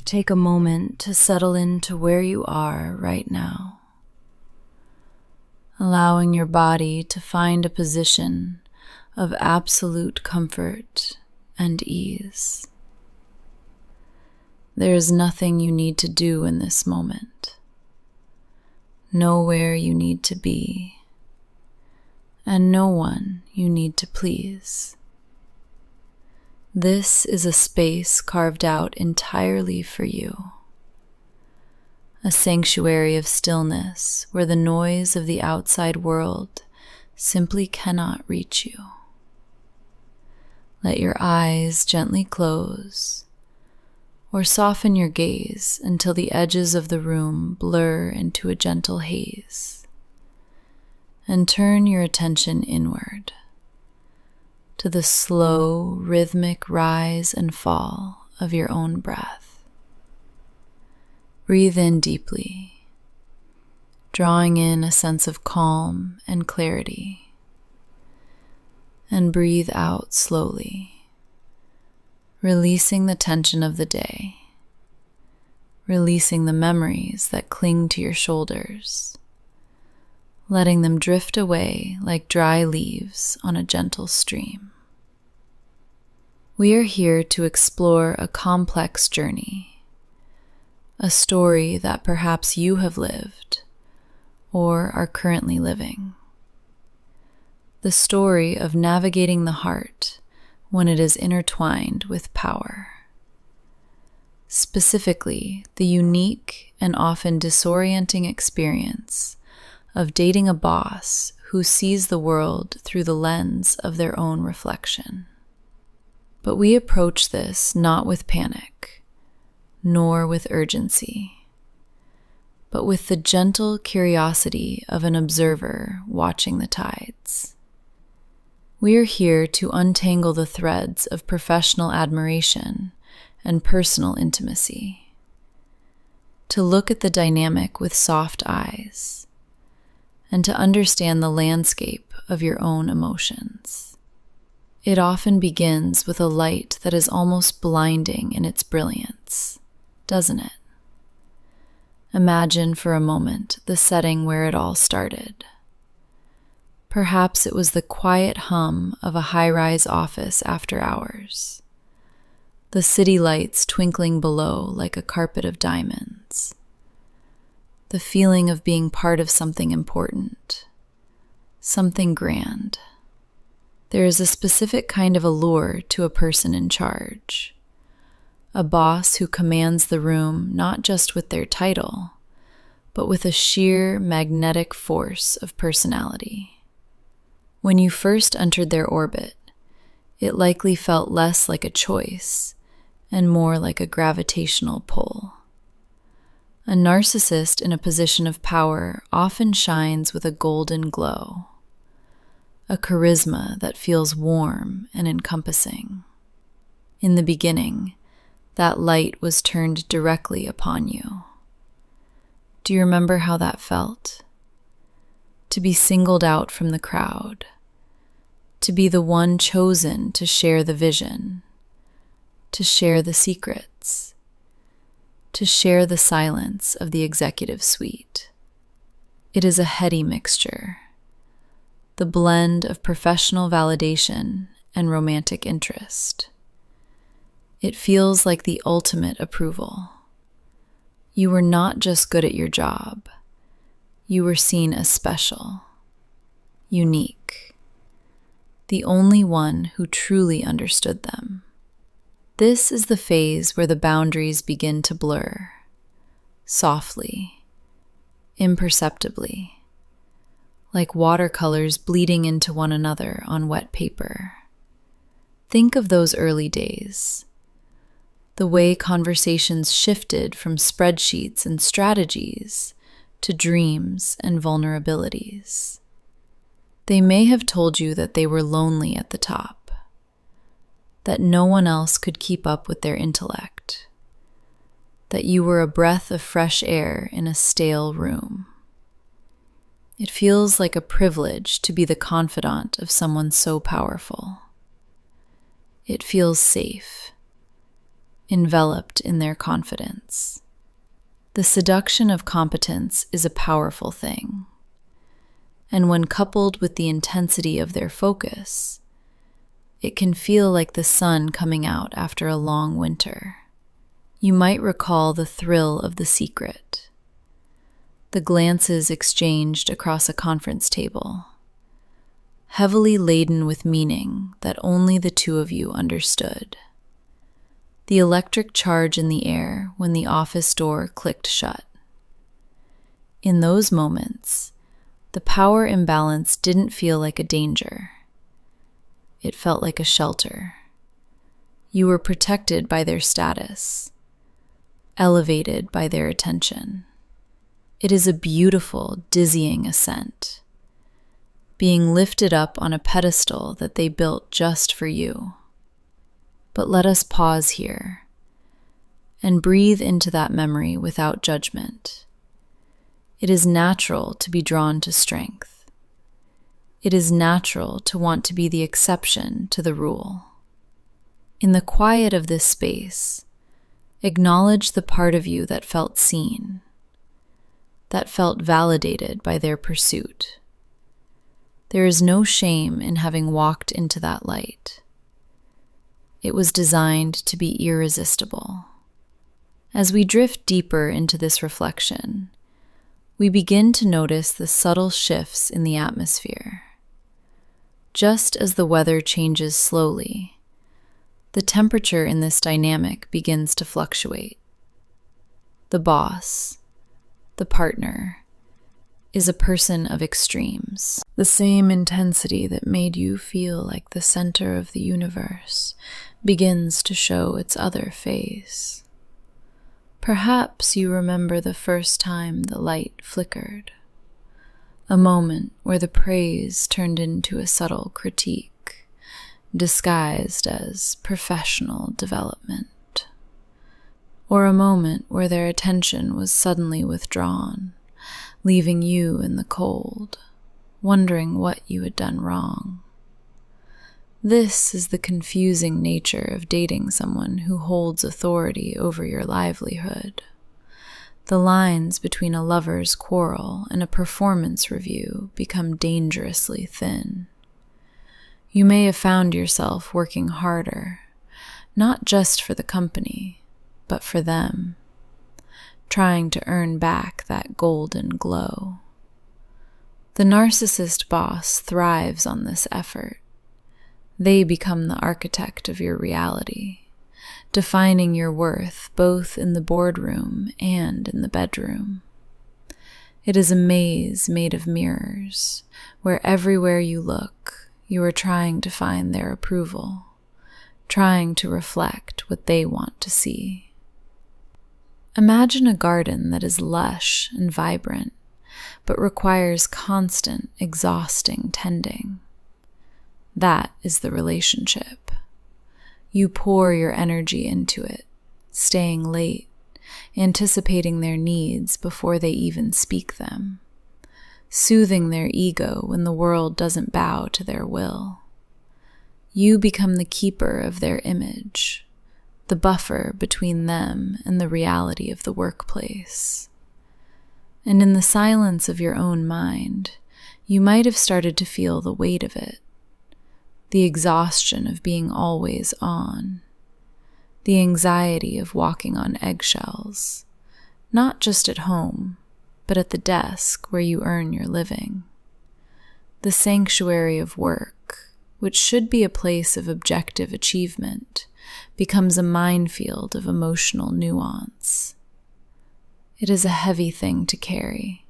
Take a moment to settle into where you are right now, allowing your body to find a position of absolute comfort and ease. There is nothing you need to do in this moment, nowhere you need to be, and no one you need to please. This is a space carved out entirely for you, a sanctuary of stillness where the noise of the outside world simply cannot reach you. Let your eyes gently close, or soften your gaze until the edges of the room blur into a gentle haze, and turn your attention inward to the slow, rhythmic rise and fall of your own breath. Breathe in deeply, drawing in a sense of calm and clarity, and breathe out slowly, releasing the tension of the day, releasing the memories that cling to your shoulders, letting them drift away like dry leaves on a gentle stream. We are here to explore a complex journey, a story that perhaps you have lived or are currently living. The story of navigating the heart when it is intertwined with power. Specifically, the unique and often disorienting experience of dating a boss who sees the world through the lens of their own reflection. But we approach this not with panic, nor with urgency, but with the gentle curiosity of an observer watching the tides. We are here to untangle the threads of professional admiration and personal intimacy, to look at the dynamic with soft eyes, and to understand the landscape of your own emotions. It often begins with a light that is almost blinding in its brilliance, doesn't it? Imagine for a moment the setting where it all started. Perhaps it was the quiet hum of a high-rise office after hours, the city lights twinkling below like a carpet of diamonds, the feeling of being part of something important, something grand. There is a specific kind of allure to a person in charge, a boss who commands the room not just with their title, but with a sheer magnetic force of personality. When you first entered their orbit, it likely felt less like a choice and more like a gravitational pull. A narcissist in a position of power often shines with a golden glow, a charisma that feels warm and encompassing. In the beginning, that light was turned directly upon you. Do you remember how that felt? To be singled out from the crowd, to be the one chosen to share the vision, to share the secrets, to share the silence of the executive suite. It is a heady mixture, the blend of professional validation and romantic interest. It feels like the ultimate approval. You were not just good at your job. You were seen as special, unique, the only one who truly understood them. This is the phase where the boundaries begin to blur, softly, imperceptibly, like watercolors bleeding into one another on wet paper. Think of those early days, the way conversations shifted from spreadsheets and strategies to dreams and vulnerabilities. They may have told you that they were lonely at the top, that no one else could keep up with their intellect, that you were a breath of fresh air in a stale room. It feels like a privilege to be the confidant of someone so powerful. It feels safe, enveloped in their confidence. The seduction of competence is a powerful thing, and when coupled with the intensity of their focus, it can feel like the sun coming out after a long winter. You might recall the thrill of the secret, the glances exchanged across a conference table, heavily laden with meaning that only the two of you understood. The electric charge in the air when the office door clicked shut. In those moments, the power imbalance didn't feel like a danger. It felt like a shelter. You were protected by their status, elevated by their attention. It is a beautiful, dizzying ascent, being lifted up on a pedestal that they built just for you. But let us pause here and breathe into that memory without judgment. It is natural to be drawn to strength. It is natural to want to be the exception to the rule. In the quiet of this space, acknowledge the part of you that felt seen, that felt validated by their pursuit. There is no shame in having walked into that light. It was designed to be irresistible. As we drift deeper into this reflection, we begin to notice the subtle shifts in the atmosphere. Just as the weather changes slowly, the temperature in this dynamic begins to fluctuate. The boss, the partner, is a person of extremes. The same intensity that made you feel like the center of the universe begins to show its other face. Perhaps you remember the first time the light flickered, a moment where the praise turned into a subtle critique, disguised as professional development, or a moment where their attention was suddenly withdrawn, leaving you in the cold, wondering what you had done wrong. This is the confusing nature of dating someone who holds authority over your livelihood. The lines between a lover's quarrel and a performance review become dangerously thin. You may have found yourself working harder, not just for the company, but for them, trying to earn back that golden glow. The narcissist boss thrives on this effort. They become the architect of your reality, defining your worth both in the boardroom and in the bedroom. It is a maze made of mirrors, where everywhere you look, you are trying to find their approval, trying to reflect what they want to see. Imagine a garden that is lush and vibrant, but requires constant, exhausting tending. That is the relationship. You pour your energy into it, staying late, anticipating their needs before they even speak them, soothing their ego when the world doesn't bow to their will. You become the keeper of their image, the buffer between them and the reality of the workplace. And in the silence of your own mind, you might have started to feel the weight of it. The exhaustion of being always on, the anxiety of walking on eggshells, not just at home, but at the desk where you earn your living. The sanctuary of work, which should be a place of objective achievement, becomes a minefield of emotional nuance. It is a heavy thing to carry.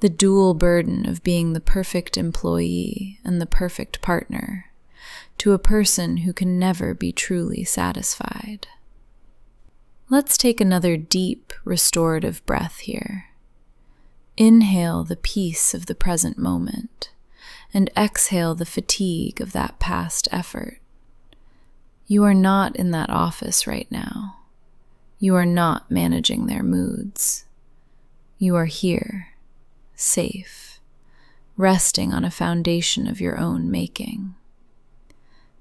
The dual burden of being the perfect employee and the perfect partner to a person who can never be truly satisfied. Let's take another deep, restorative breath here. Inhale the peace of the present moment and exhale the fatigue of that past effort. You are not in that office right now. You are not managing their moods. You are here, safe, resting on a foundation of your own making.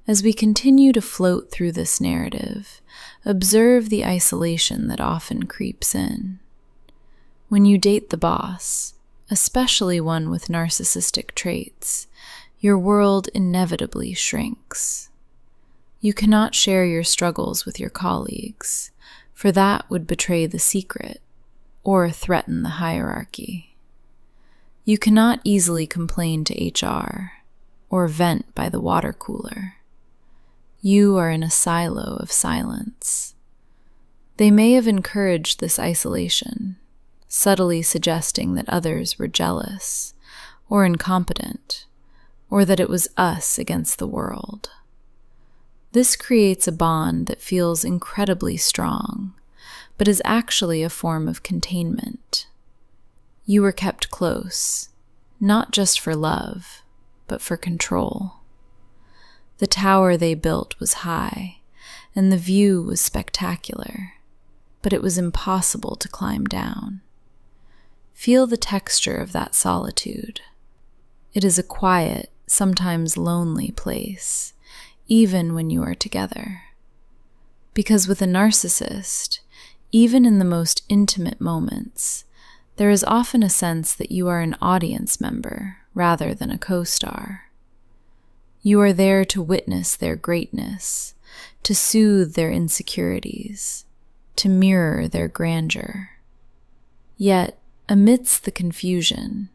As we continue to float through this narrative, observe the isolation that often creeps in. When you date the boss, especially one with narcissistic traits, your world inevitably shrinks. You cannot share your struggles with your colleagues, for that would betray the secret or threaten the hierarchy. You cannot easily complain to HR or vent by the water cooler. You are in a silo of silence. They may have encouraged this isolation, subtly suggesting that others were jealous or incompetent, or that it was us against the world. This creates a bond that feels incredibly strong, but is actually a form of containment. You were kept close, not just for love, but for control. The tower they built was high, and the view was spectacular, but it was impossible to climb down. Feel the texture of that solitude. It is a quiet, sometimes lonely place, even when you are together. Because with a narcissist, even in the most intimate moments, there is often a sense that you are an audience member rather than a co-star. You are there to witness their greatness, to soothe their insecurities, to mirror their grandeur. Yet, amidst the confusion,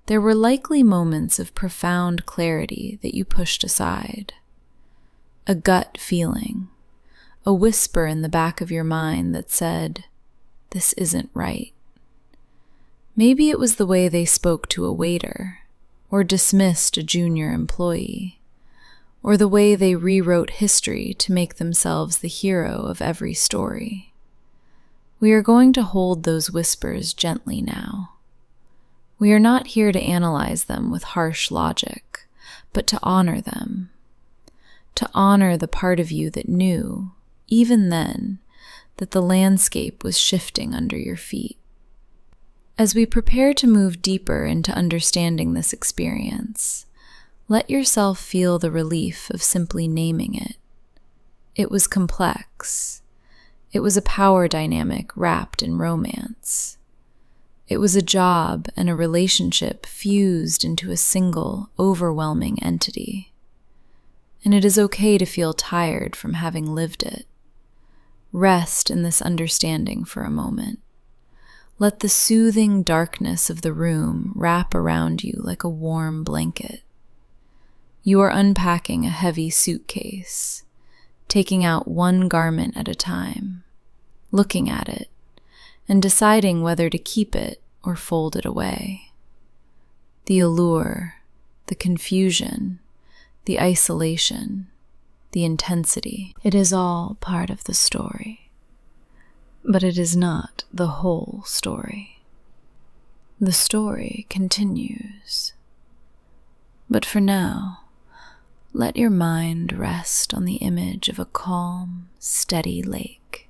there were likely moments of profound clarity that you pushed aside. A gut feeling, a whisper in the back of your mind that said, "This isn't right." Maybe it was the way they spoke to a waiter, or dismissed a junior employee, or the way they rewrote history to make themselves the hero of every story. We are going to hold those whispers gently now. We are not here to analyze them with harsh logic, but to honor them. To honor the part of you that knew, even then, that the landscape was shifting under your feet. As we prepare to move deeper into understanding this experience, let yourself feel the relief of simply naming it. It was complex. It was a power dynamic wrapped in romance. It was a job and a relationship fused into a single, overwhelming entity. And it is okay to feel tired from having lived it. Rest in this understanding for a moment. Let the soothing darkness of the room wrap around you like a warm blanket. You are unpacking a heavy suitcase, taking out one garment at a time, looking at it, and deciding whether to keep it or fold it away. The allure, the confusion, the isolation, the intensity, it is all part of the story. But it is not the whole story. The story continues. But for now, let your mind rest on the image of a calm, steady lake.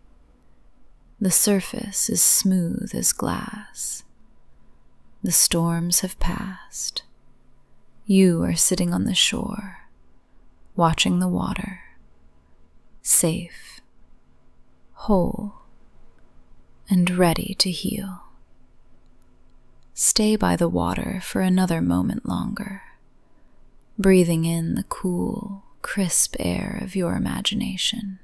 The surface is smooth as glass. The storms have passed. You are sitting on the shore, watching the water, safe, whole, and ready to heal. Stay by the water for another moment longer, breathing in the cool, crisp air of your imagination.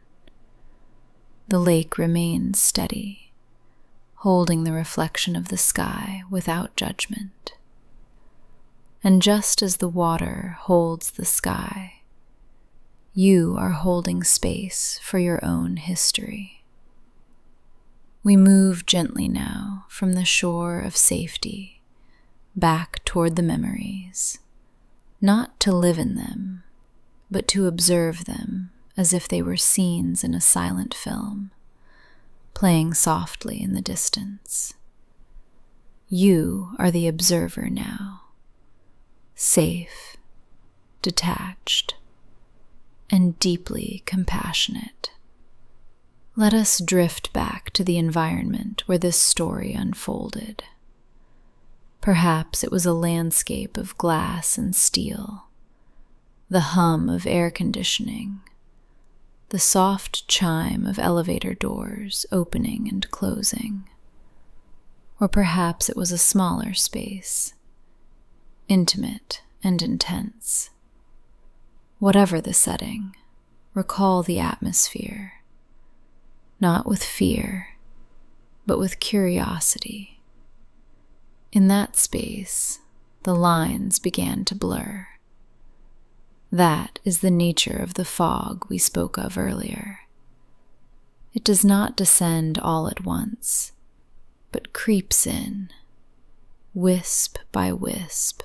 The lake remains steady, holding the reflection of the sky without judgment. And just as the water holds the sky, you are holding space for your own history. We move gently now from the shore of safety back toward the memories, not to live in them, but to observe them as if they were scenes in a silent film, playing softly in the distance. You are the observer now, safe, detached, and deeply compassionate. Let us drift back to the environment where this story unfolded. Perhaps it was a landscape of glass and steel, the hum of air conditioning, the soft chime of elevator doors opening and closing. Or perhaps it was a smaller space, intimate and intense. Whatever the setting, recall the atmosphere, not with fear, but with curiosity. In that space, the lines began to blur. That is the nature of the fog we spoke of earlier. It does not descend all at once, but creeps in, wisp by wisp,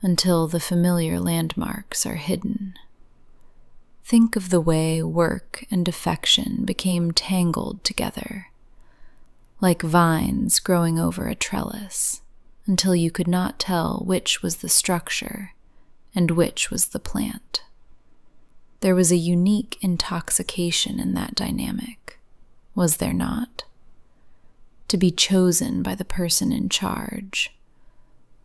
until the familiar landmarks are hidden. Think of the way work and affection became tangled together, like vines growing over a trellis, until you could not tell which was the structure and which was the plant. There was a unique intoxication in that dynamic, was there not? To be chosen by the person in charge,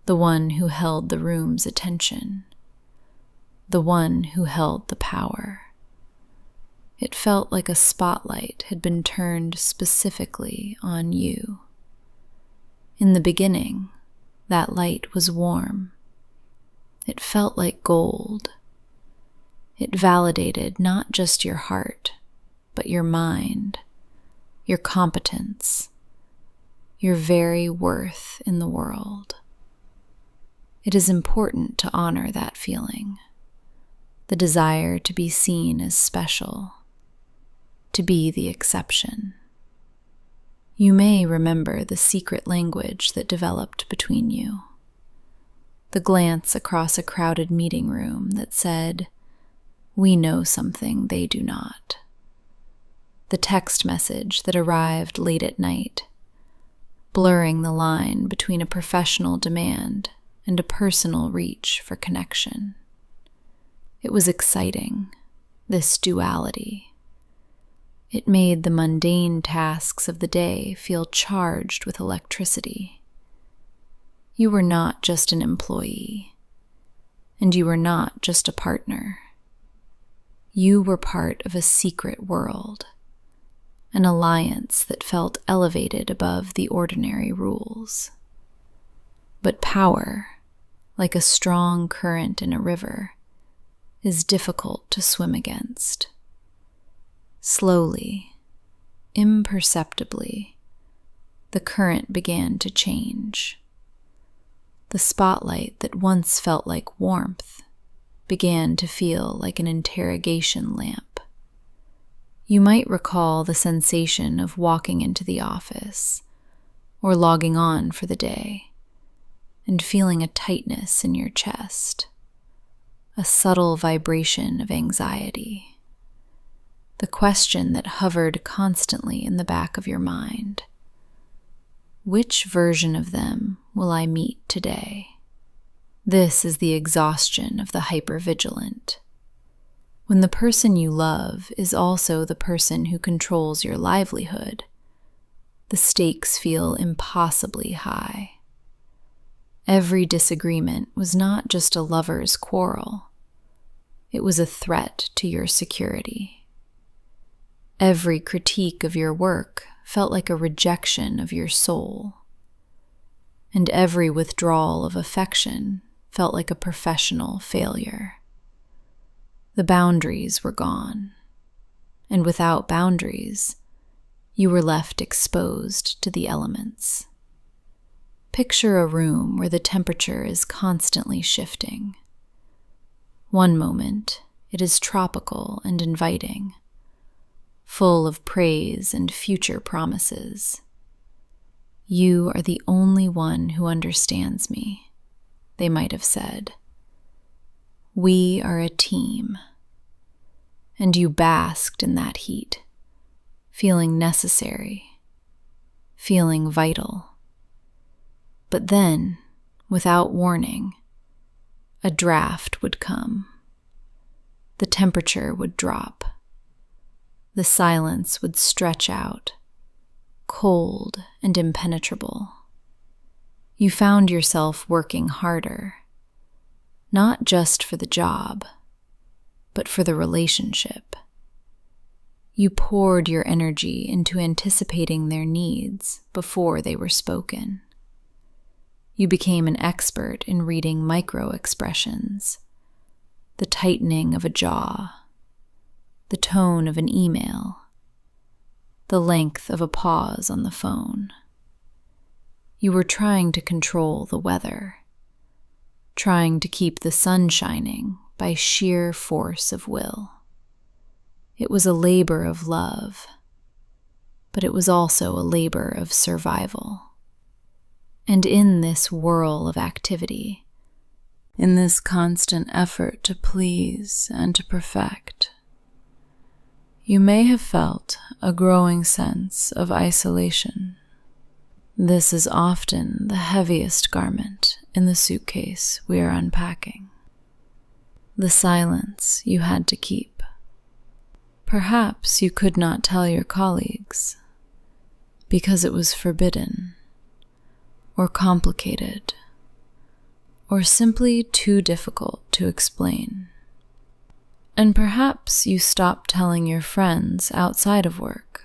the one who held the room's attention, the one who held the power. It felt like a spotlight had been turned specifically on you. In the beginning, that light was warm. It felt like gold. It validated not just your heart, but your mind, your competence, your very worth in the world. It is important to honor that feeling, the desire to be seen as special, to be the exception. You may remember the secret language that developed between you, the glance across a crowded meeting room that said, "We know something they do not," the text message that arrived late at night, blurring the line between a professional demand and a personal reach for connection. It was exciting, this duality. It made the mundane tasks of the day feel charged with electricity. You were not just an employee, and you were not just a partner. You were part of a secret world, an alliance that felt elevated above the ordinary rules. But power, like a strong current in a river, is difficult to swim against. Slowly, imperceptibly, the current began to change. The spotlight that once felt like warmth began to feel like an interrogation lamp. You might recall the sensation of walking into the office or logging on for the day and feeling a tightness in your chest, a subtle vibration of anxiety. The question that hovered constantly in the back of your mind: which version of them will I meet today? This is the exhaustion of the hypervigilant. When the person you love is also the person who controls your livelihood, the stakes feel impossibly high. Every disagreement was not just a lover's quarrel. It was a threat to your security. Every critique of your work felt like a rejection of your soul, and every withdrawal of affection felt like a professional failure. The boundaries were gone, and without boundaries, you were left exposed to the elements. Picture a room where the temperature is constantly shifting. One moment, it is tropical and inviting, full of praise and future promises. "You are the only one who understands me," they might have said. "We are a team." And you basked in that heat, feeling necessary, feeling vital. But then, without warning, a draft would come. The temperature would drop. The silence would stretch out, cold and impenetrable. You found yourself working harder, not just for the job, but for the relationship. You poured your energy into anticipating their needs before they were spoken. You became an expert in reading micro-expressions, the tightening of a jaw, the tone of an email, the length of a pause on the phone. You were trying to control the weather, trying to keep the sun shining by sheer force of will. It was a labor of love, but it was also a labor of survival. And in this whirl of activity, in this constant effort to please and to perfect, you may have felt a growing sense of isolation. This is often the heaviest garment in the suitcase we are unpacking. The silence you had to keep. Perhaps you could not tell your colleagues because it was forbidden, or complicated, or simply too difficult to explain. And perhaps you stopped telling your friends outside of work,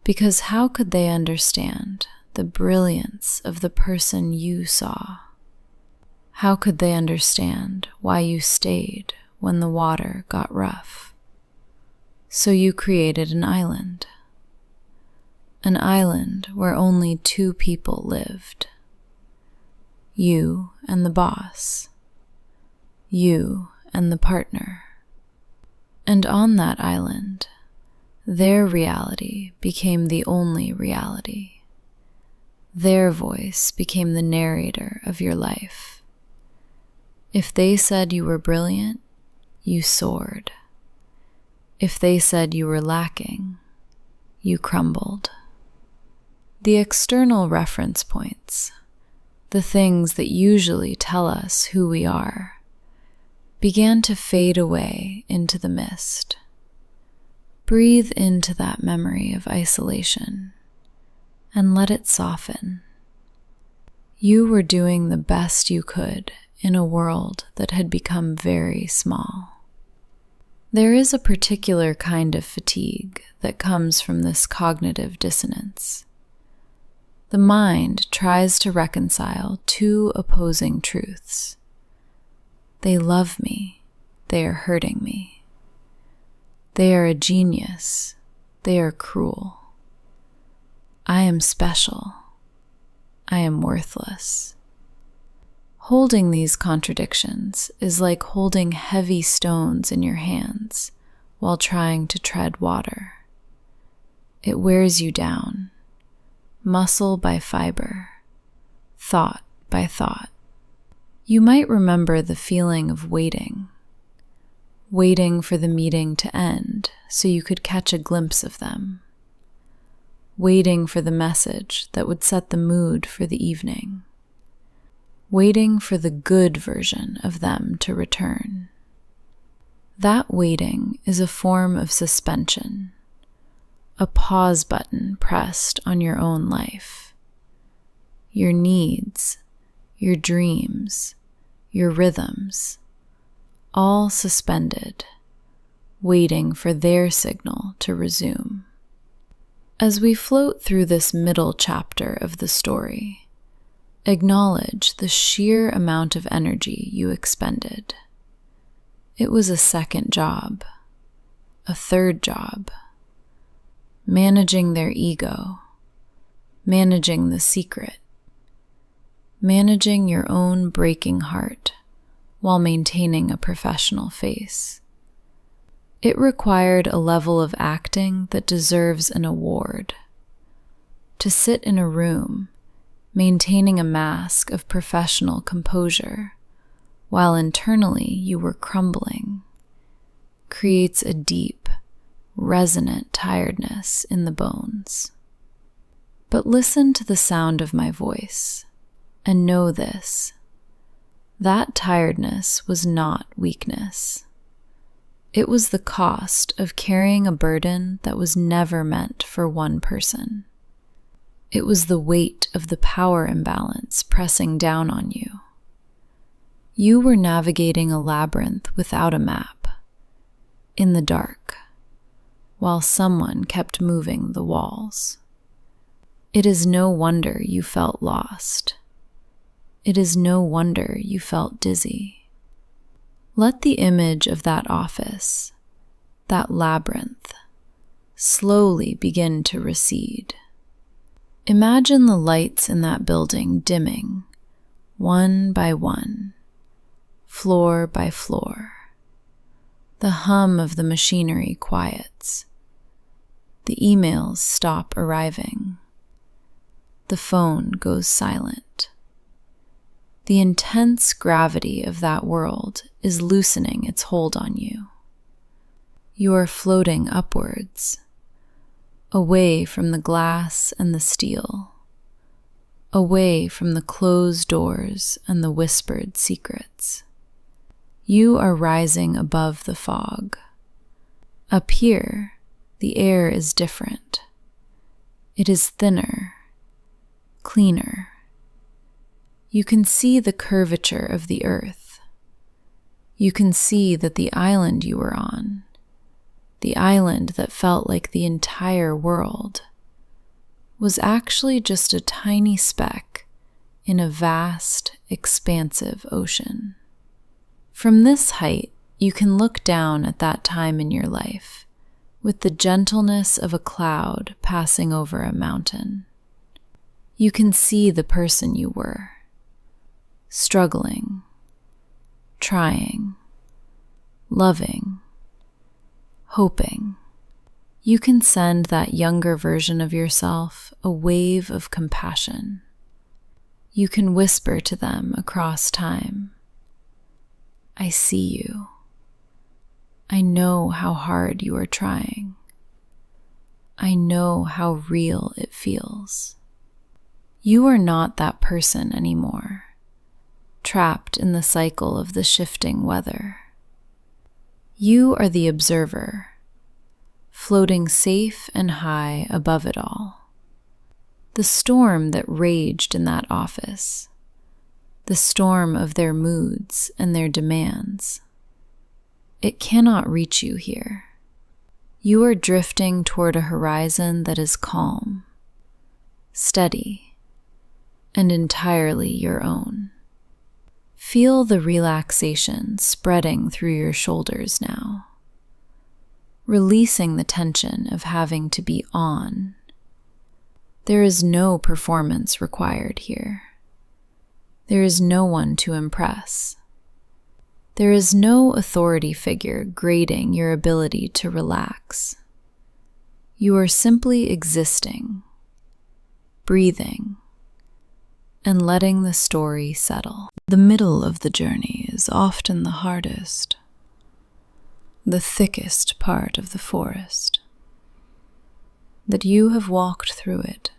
because how could they understand the brilliance of the person you saw? How could they understand why you stayed when the water got rough? So you created an island where only two people lived. You and the boss, you and the partner. And on that island, their reality became the only reality. Their voice became the narrator of your life. If they said you were brilliant, you soared. If they said you were lacking, you crumbled. The external reference points, the things that usually tell us who we are, began to fade away into the mist. Breathe into that memory of isolation and let it soften. You were doing the best you could in a world that had become very small. There is a particular kind of fatigue that comes from this cognitive dissonance. The mind tries to reconcile two opposing truths. They love me, they are hurting me. They are a genius, they are cruel. I am special, I am worthless. Holding these contradictions is like holding heavy stones in your hands while trying to tread water. It wears you down, muscle by fiber, thought by thought. You might remember the feeling of waiting for the meeting to end so you could catch a glimpse of them, waiting for the message that would set the mood for the evening, waiting for the good version of them to return. That waiting is a form of suspension, a pause button pressed on your own life. Your needs, your dreams, your rhythms, all suspended, waiting for their signal to resume. As we float through this middle chapter of the story, acknowledge the sheer amount of energy you expended. It was a second job, a third job, managing their ego, managing the secret, managing your own breaking heart while maintaining a professional face. It required a level of acting that deserves an award. To sit in a room, maintaining a mask of professional composure, while internally you were crumbling, creates a deep, resonant tiredness in the bones. But listen to the sound of my voice, and know this: that tiredness was not weakness. It was the cost of carrying a burden that was never meant for one person. It was the weight of the power imbalance pressing down on you. You were navigating a labyrinth without a map, in the dark, while someone kept moving the walls. It is no wonder you felt lost. It is no wonder you felt dizzy. Let the image of that office, that labyrinth, slowly begin to recede. Imagine the lights in that building dimming, one by one, floor by floor. The hum of the machinery quiets. The emails stop arriving. The phone goes silent. The intense gravity of that world is loosening its hold on you. You are floating upwards, away from the glass and the steel, away from the closed doors and the whispered secrets. You are rising above the fog. Up here, the air is different. It is thinner, cleaner. You can see the curvature of the earth. You can see that the island you were on, the island that felt like the entire world, was actually just a tiny speck in a vast, expansive ocean. From this height, you can look down at that time in your life with the gentleness of a cloud passing over a mountain. You can see the person you were, struggling, trying, loving, hoping. You can send that younger version of yourself a wave of compassion. You can whisper to them across time, I see you. I know how hard you are trying. I know how real it feels. You are not that person anymore, trapped in the cycle of the shifting weather. You are the observer, floating safe and high above it all. The storm that raged in that office, the storm of their moods and their demands, it cannot reach you here. You are drifting toward a horizon that is calm, steady, and entirely your own. Feel the relaxation spreading through your shoulders now, releasing the tension of having to be on. There is no performance required here. There is no one to impress. There is no authority figure grading your ability to relax. You are simply existing, breathing, and letting the story settle. The middle of the journey is often the hardest, the thickest part of the forest. That you have walked through it.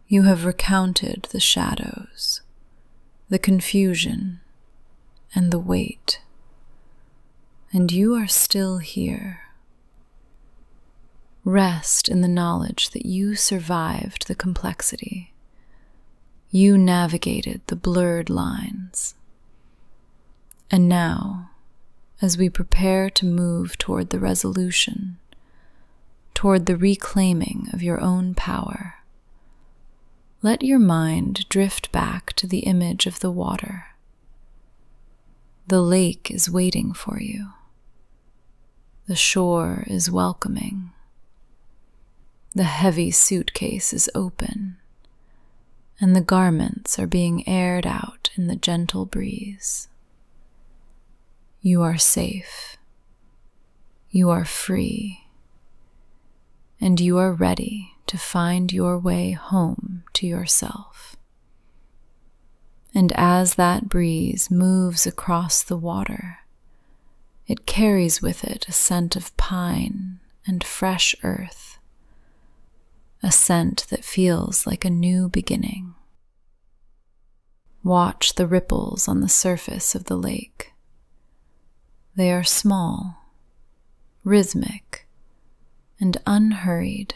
You have recounted the shadows, the confusion, and the weight, and you are still here. Rest in the knowledge that you survived the complexity. You navigated the blurred lines. And now, as we prepare to move toward the resolution, toward the reclaiming of your own power, let your mind drift back to the image of the water. The lake is waiting for you. The shore is welcoming. The heavy suitcase is open, and the garments are being aired out in the gentle breeze. You are safe. You are free. And you are ready to find your way home to yourself. And as that breeze moves across the water, it carries with it a scent of pine and fresh earth, a scent that feels like a new beginning. Watch the ripples on the surface of the lake. They are small, rhythmic, and unhurried.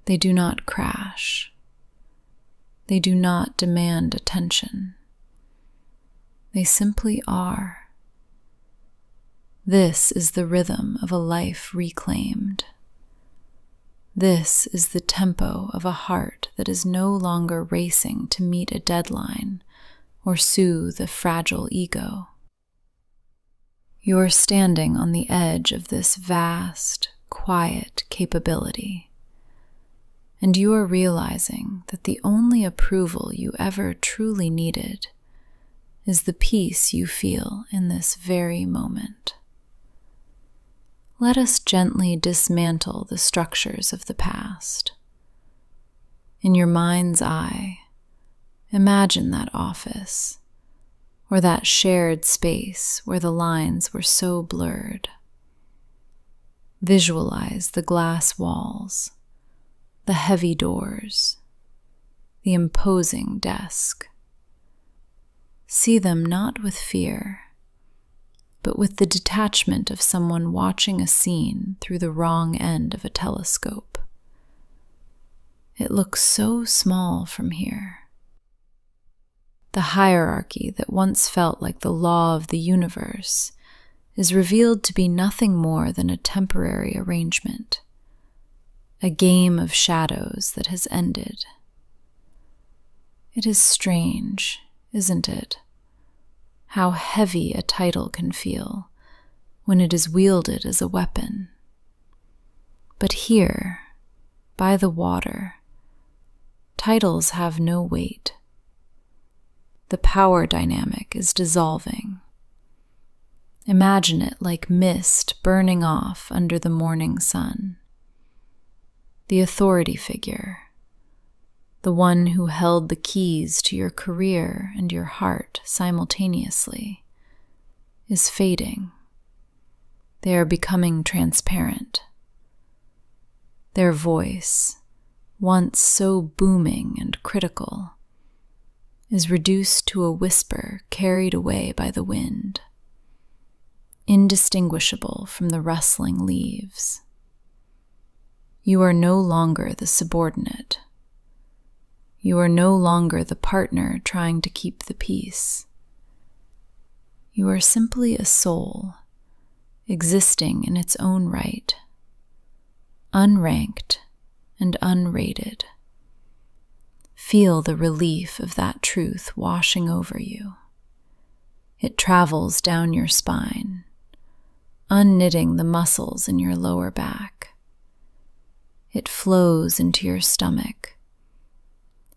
They do not crash. They do not demand attention. They simply are. This is the rhythm of a life reclaimed. This is the tempo of a heart that is no longer racing to meet a deadline or soothe a fragile ego. You're standing on the edge of this vast, quiet capability, and you are realizing that the only approval you ever truly needed is the peace you feel in this very moment. Let us gently dismantle the structures of the past. In your mind's eye, imagine that office, or that shared space where the lines were so blurred. Visualize the glass walls, the heavy doors, the imposing desk. See them not with fear, but with the detachment of someone watching a scene through the wrong end of a telescope. It looks so small from here. The hierarchy that once felt like the law of the universe is revealed to be nothing more than a temporary arrangement, a game of shadows that has ended. It is strange, isn't it? How heavy a title can feel when it is wielded as a weapon. But here, by the water, titles have no weight. The power dynamic is dissolving. Imagine it like mist burning off under the morning sun. The authority figure, the one who held the keys to your career and your heart simultaneously, is fading. They are becoming transparent. Their voice, once so booming and critical, is reduced to a whisper carried away by the wind, indistinguishable from the rustling leaves. You are no longer the subordinate. You are no longer the partner trying to keep the peace. You are simply a soul, existing in its own right, unranked and unrated. Feel the relief of that truth washing over you. It travels down your spine, unknitting the muscles in your lower back. It flows into your stomach,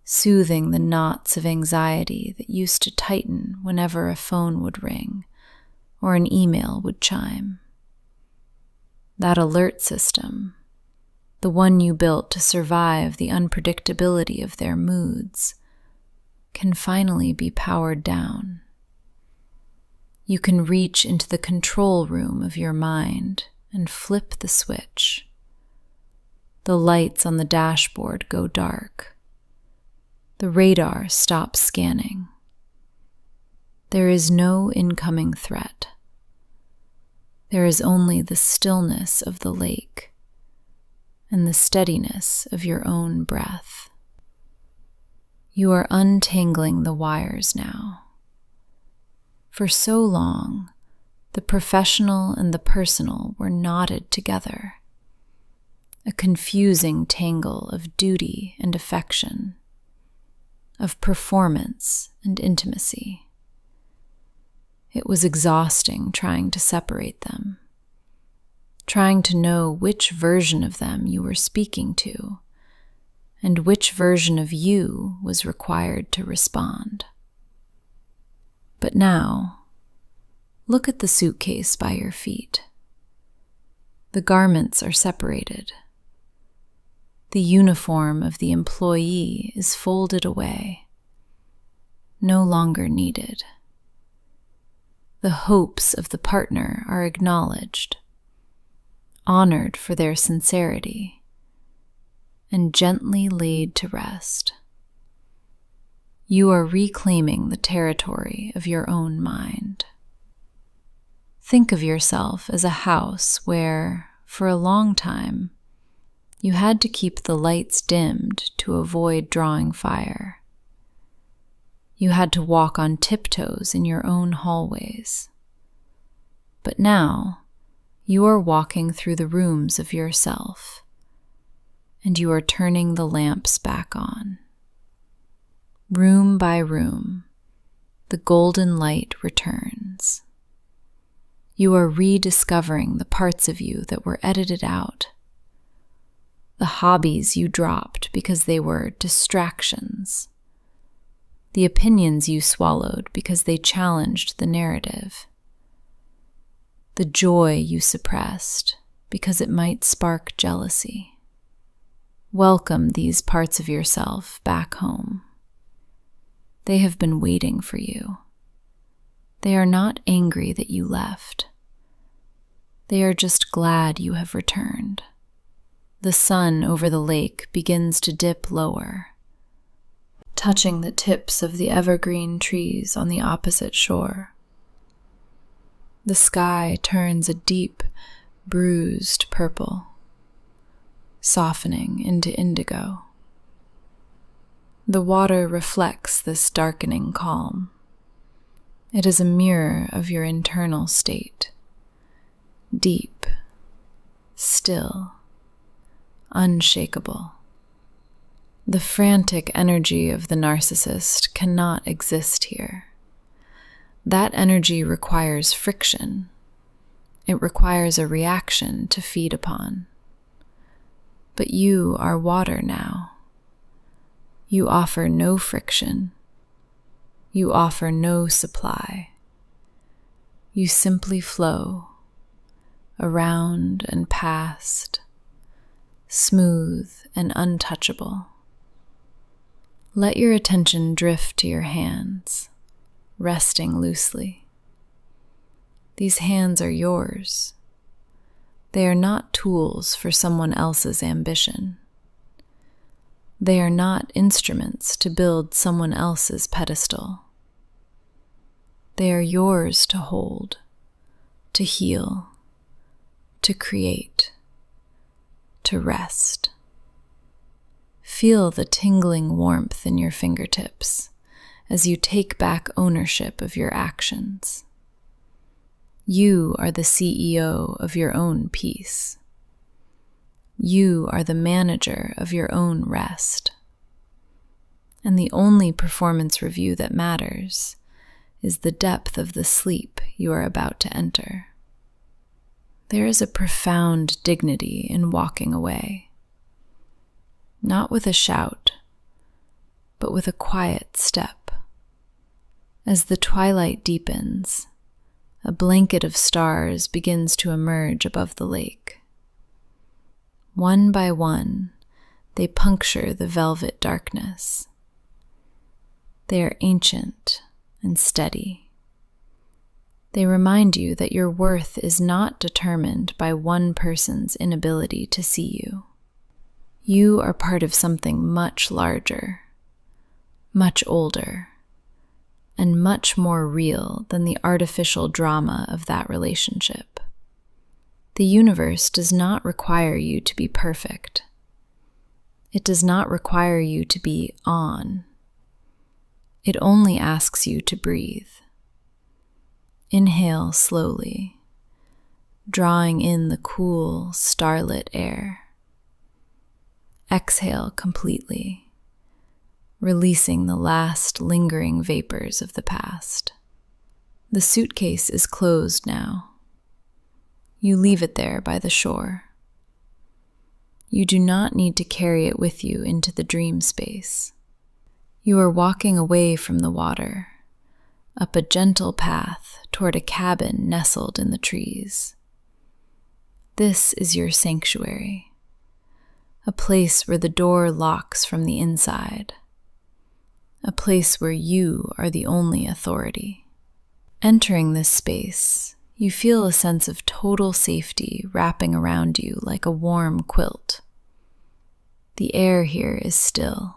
soothing the knots of anxiety that used to tighten whenever a phone would ring or an email would chime. That alert system, the one you built to survive the unpredictability of their moods, can finally be powered down. You can reach into the control room of your mind and flip the switch. The lights on the dashboard go dark. The radar stops scanning. There is no incoming threat. There is only the stillness of the lake and the steadiness of your own breath. You are untangling the wires now. For so long, the professional and the personal were knotted together, a confusing tangle of duty and affection, of performance and intimacy. It was exhausting trying to separate them, trying to know which version of them you were speaking to, and which version of you was required to respond. But now, look at the suitcase by your feet. The garments are separated. The uniform of the employee is folded away, no longer needed. The hopes of the partner are acknowledged, honored for their sincerity, and gently laid to rest. You are reclaiming the territory of your own mind. Think of yourself as a house where, for a long time, you had to keep the lights dimmed to avoid drawing fire. You had to walk on tiptoes in your own hallways. But now, you are walking through the rooms of yourself, and you are turning the lamps back on. Room by room, the golden light returns. You are rediscovering the parts of you that were edited out, the hobbies you dropped because they were distractions, the opinions you swallowed because they challenged the narrative, the joy you suppressed because it might spark jealousy. Welcome these parts of yourself back home. They have been waiting for you. They are not angry that you left. They are just glad you have returned. The sun over the lake begins to dip lower, touching the tips of the evergreen trees on the opposite shore. The sky turns a deep, bruised purple, softening into indigo. The water reflects this darkening calm. It is a mirror of your internal state, deep, still, unshakable. The frantic energy of the narcissist cannot exist here. That energy requires friction. It requires a reaction to feed upon. But you are water now. You offer no friction. You offer no supply. You simply flow, around and past, smooth and untouchable. Let your attention drift to your hands, resting loosely. These hands are yours. They are not tools for someone else's ambition. They are not instruments to build someone else's pedestal. They are yours to hold, to heal, to create, to rest. Feel the tingling warmth in your fingertips as you take back ownership of your actions. You are the CEO of your own peace. You are the manager of your own rest. And the only performance review that matters is the depth of the sleep you are about to enter. There is a profound dignity in walking away, not with a shout, but with a quiet step. As the twilight deepens, a blanket of stars begins to emerge above the lake. One by one, they puncture the velvet darkness. They are ancient and steady. They remind you that your worth is not determined by one person's inability to see you. You are part of something much larger, much older, and much more real than the artificial drama of that relationship. The universe does not require you to be perfect. It does not require you to be on. It only asks you to breathe. Inhale slowly, drawing in the cool, starlit air. Exhale completely, releasing the last lingering vapors of the past. The suitcase is closed now. You leave it there by the shore. You do not need to carry it with you into the dream space. You are walking away from the water, up a gentle path toward a cabin nestled in the trees. This is your sanctuary, a place where the door locks from the inside, a place where you are the only authority. Entering this space, you feel a sense of total safety wrapping around you like a warm quilt. The air here is still.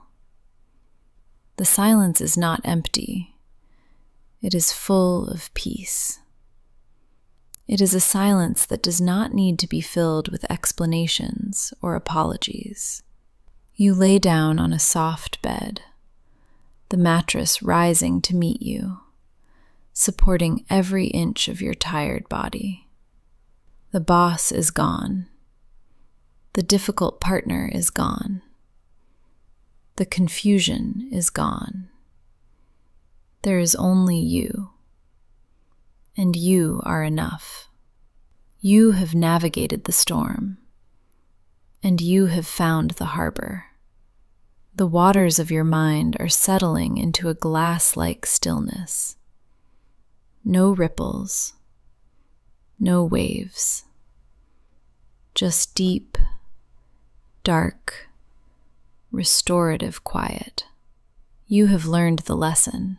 The silence is not empty. It is full of peace. It is a silence that does not need to be filled with explanations or apologies. You lay down on a soft bed, the mattress rising to meet you, supporting every inch of your tired body. The boss is gone. The difficult partner is gone. The confusion is gone. There is only you, and you are enough. You have navigated the storm, and you have found the harbor. The waters of your mind are settling into a glass-like stillness. No ripples, no waves, just deep, dark, restorative quiet. You have learned the lesson.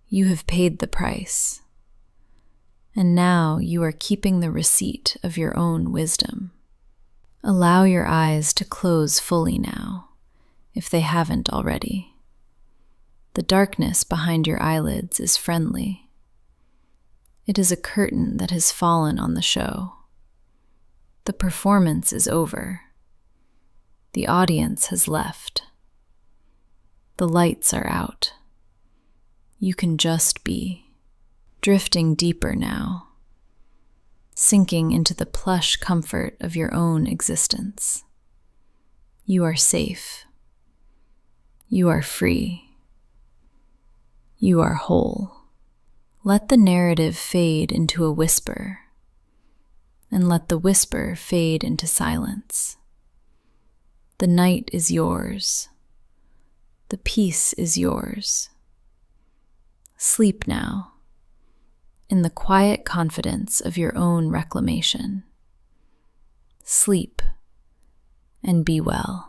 You have paid the price. And now you are keeping the receipt of your own wisdom. Allow your eyes to close fully now, if they haven't already. The darkness behind your eyelids is friendly. It is a curtain that has fallen on the show. The performance is over. The audience has left. The lights are out. You can just be. Drifting deeper now, sinking into the plush comfort of your own existence. You are safe. You are free. You are whole. Let the narrative fade into a whisper, and let the whisper fade into silence. The night is yours. The peace is yours. Sleep now, in the quiet confidence of your own reclamation. Sleep and be well.